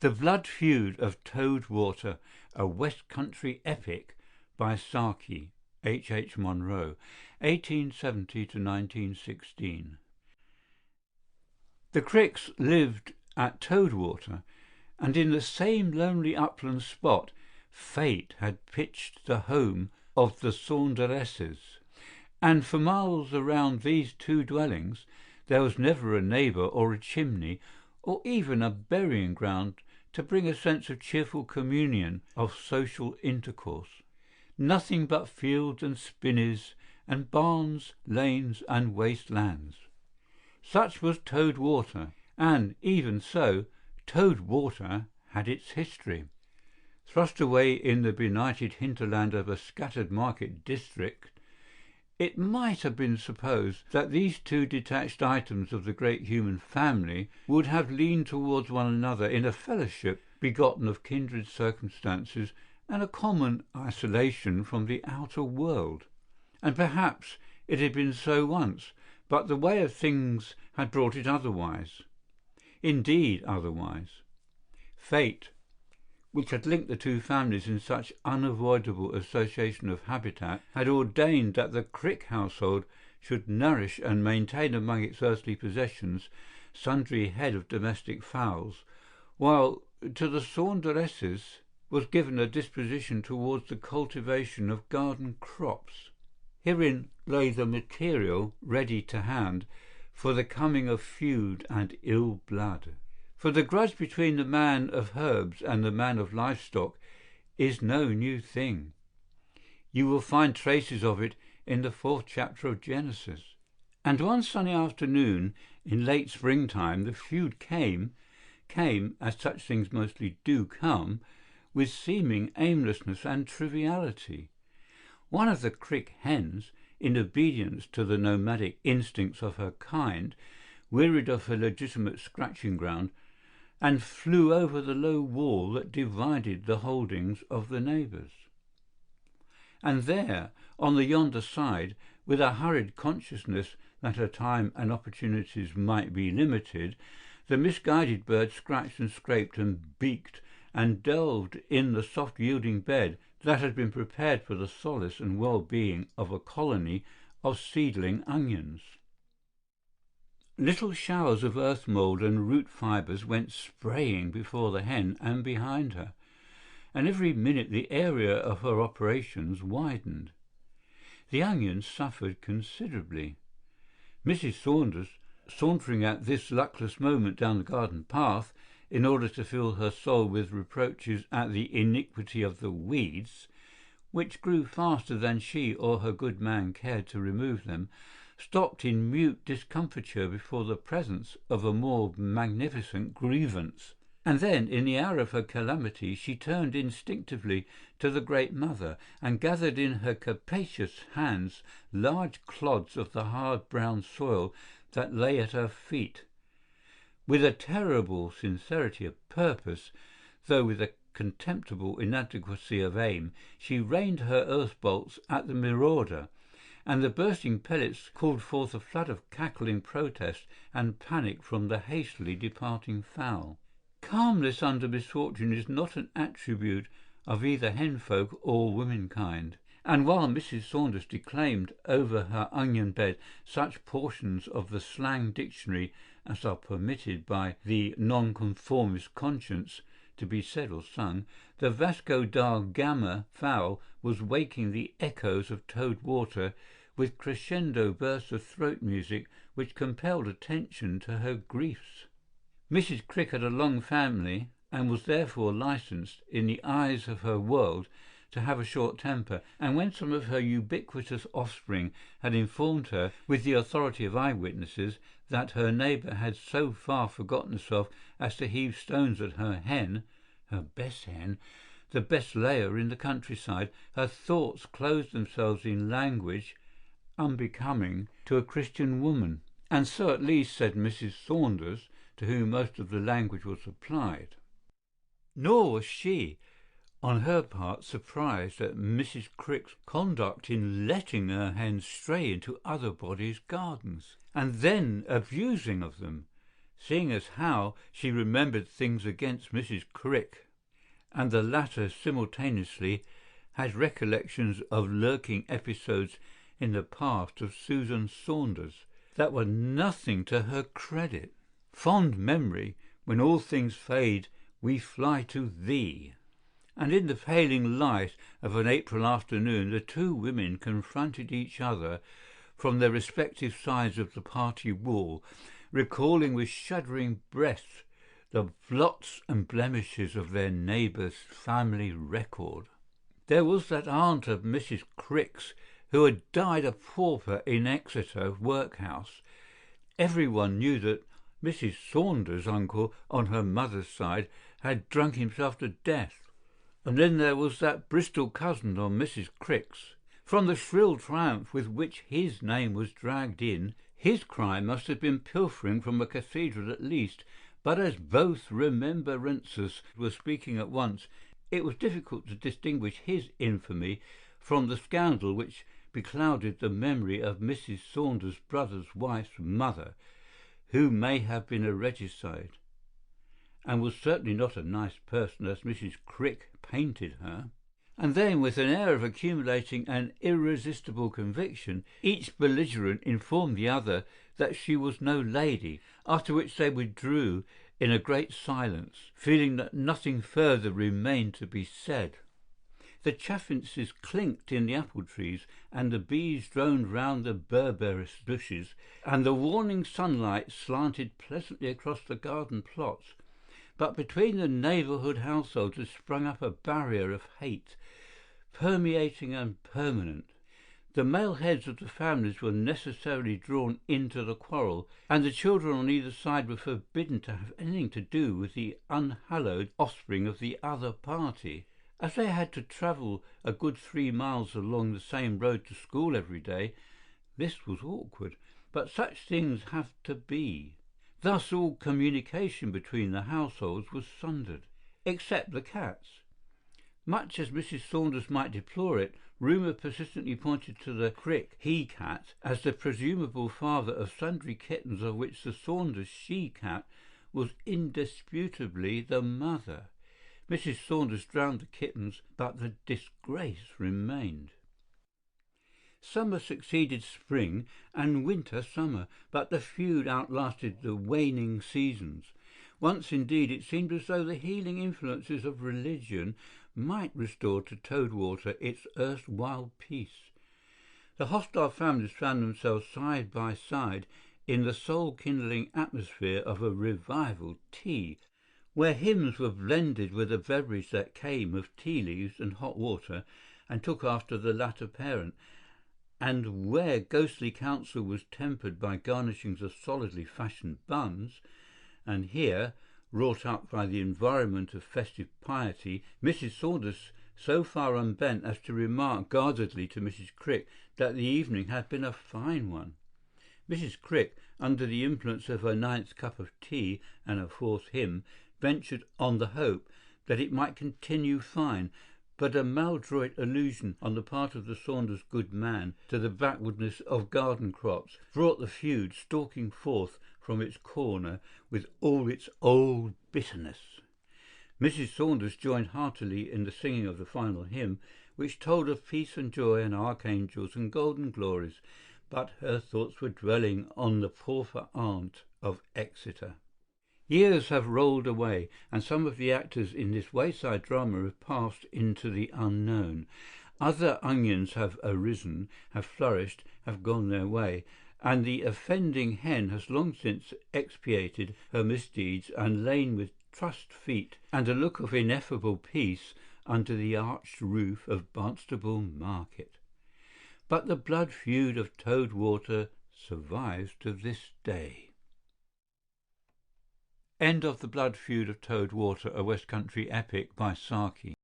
The Blood-Feud of Toad-Water, a West Country epic by Saki, H. Munro, 1870 to 1916. The Cricks lived at Toad-Water, and in the same lonely upland spot fate had pitched the home of the Saunderesses, and for miles around these two dwellings there was never a neighbour or a chimney or even a burying ground to bring a sense of cheerful communion of social intercourse. Nothing but fields and spinneys and barns, lanes and waste lands. Such was Toad-Water, and even so, Toad-Water had its history. Thrust away in the benighted hinterland of a scattered market district, it might have been supposed that these two detached items of the great human family would have leaned towards one another in a fellowship begotten of kindred circumstances and a common isolation from the outer world. And perhaps it had been so once, but the way of things had brought it otherwise. Indeed otherwise. Fate, which had linked the two families in such unavoidable association of habitat, had ordained that the Crick household should nourish and maintain among its earthly possessions sundry head of domestic fowls, while to the Saunderesses was given a disposition towards the cultivation of garden crops. Herein lay the material ready to hand for the coming of feud and ill blood. For the grudge between the man of herbs and the man of livestock is no new thing. You will find traces of it in the 4th chapter of Genesis. And one sunny afternoon in late springtime the feud came, as such things mostly do come, with seeming aimlessness and triviality. One of the Crick hens, in obedience to the nomadic instincts of her kind, wearied of her legitimate scratching ground, and flew over the low wall that divided the holdings of the neighbours. And there, on the yonder side, with a hurried consciousness that her time and opportunities might be limited, the misguided bird scratched and scraped and beaked and delved in the soft yielding bed that had been prepared for the solace and well-being of a colony of seedling onions. Little showers of earth mould and root fibres went spraying before the hen and behind her, and every minute the area of her operations widened. The onions suffered considerably. Mrs. Saunders, sauntering at this luckless moment down the garden path, in order to fill her soul with reproaches at the iniquity of the weeds, which grew faster than she or her good man cared to remove them, stopped in mute discomfiture before the presence of a more magnificent grievance. And then, in the hour of her calamity, she turned instinctively to the Great Mother, and gathered in her capacious hands large clods of the hard brown soil that lay at her feet. With a terrible sincerity of purpose, though with a contemptible inadequacy of aim, she rained her earth bolts at the marauder, and the bursting pellets called forth a flood of cackling protest and panic from the hastily departing fowl. Calmness under misfortune is not an attribute of either henfolk or womenkind, and while Mrs. Saunders declaimed over her onion bed such portions of the slang dictionary as are permitted by the nonconformist conscience to be said or sung, the Vasco da Gama fowl was waking the echoes of Toad-Water with crescendo bursts of throat music which compelled attention to her griefs. Mrs. Crick had a long family, and was therefore licensed, in the eyes of her world, to have a short temper, and when some of her ubiquitous offspring had informed her, with the authority of eyewitnesses, that her neighbour had so far forgotten herself as to heave stones at her hen, her best hen, the best layer in the countryside, her thoughts closed themselves in language unbecoming to a Christian woman. And so at least said Mrs. Saunders, to whom most of the language was applied. Nor was she, on her part, surprised at Mrs. Crick's conduct in letting her hens stray into other bodies' gardens, and then abusing of them. seeing as how she remembered things against Mrs. Crick, and the latter simultaneously had recollections of lurking episodes in the past of Susan Saunders that were nothing to her credit. Fond memory, when all things fade, we fly to thee. And in the paling light of an April afternoon the two women confronted each other from their respective sides of the party wall, recalling with shuddering breaths the blots and blemishes of their neighbour's family record. There was that aunt of Mrs. Crick's who had died a pauper in Exeter workhouse. Everyone knew that Mrs. Saunders' uncle on her mother's side had drunk himself to death. And then there was that Bristol cousin on Mrs. Crick's. From the shrill triumph with which his name was dragged in, his crime must have been pilfering from a cathedral at least, but as both remembrancers were speaking at once, it was difficult to distinguish his infamy from the scandal which beclouded the memory of Mrs. Saunders' brother's wife's mother, who may have been a regicide, and was certainly not a nice person as Mrs. Crick painted her. And then, with an air of accumulating an irresistible conviction, each belligerent informed the other that she was no lady, after which they withdrew in a great silence, feeling that nothing further remained to be said. The chaffinches clinked in the apple trees, and the bees droned round the berberis bushes, and the warning sunlight slanted pleasantly across the garden plots. But between the neighbourhood households had sprung up a barrier of hate, permeating and permanent. The male heads of the families were necessarily drawn into the quarrel, and the children on either side were forbidden to have anything to do with the unhallowed offspring of the other party. As they had to travel a good 3 miles along the same road to school every day, this was awkward, but such things have to be. Thus all communication between the households was sundered, except the cats. Much as Mrs. Saunders might deplore it, rumour persistently pointed to the Crick he-cat as the presumable father of sundry kittens of which the Saunders she-cat was indisputably the mother. Mrs. Saunders drowned the kittens, but the disgrace remained. Summer succeeded spring, and winter summer, but the feud outlasted the waning seasons. Once, indeed, it seemed as though the healing influences of religion might restore to Toad-Water its erstwhile peace. The hostile families found themselves side by side in the soul-kindling atmosphere of a revival tea, where hymns were blended with a beverage that came of tea leaves and hot water and took after the latter parent, and where ghostly counsel was tempered by garnishings of solidly fashioned buns, and here, wrought up by the environment of festive piety, Mrs. Saunders so far unbent as to remark guardedly to Mrs. Crick that the evening had been a fine one. Mrs. Crick, under the influence of her 9th cup of tea and a 4th hymn, ventured on the hope that it might continue fine, but a maladroit allusion on the part of the Saunders good man to the backwardness of garden crops brought the feud stalking forth from its corner with all its old bitterness. Mrs. Saunders joined heartily in the singing of the final hymn, which told of peace and joy and archangels and golden glories, but her thoughts were dwelling on the pauper aunt of Exeter. Years have rolled away, and some of the actors in this wayside drama have passed into the unknown. Other onions have arisen, have flourished, have gone their way, and the offending hen has long since expiated her misdeeds and lain with trussed feet and a look of ineffable peace under the arched roof of Barnstable Market. But the blood-feud of Toad-Water survives to this day. End of The Blood-Feud of Toad-Water, a West Country epic by Saki.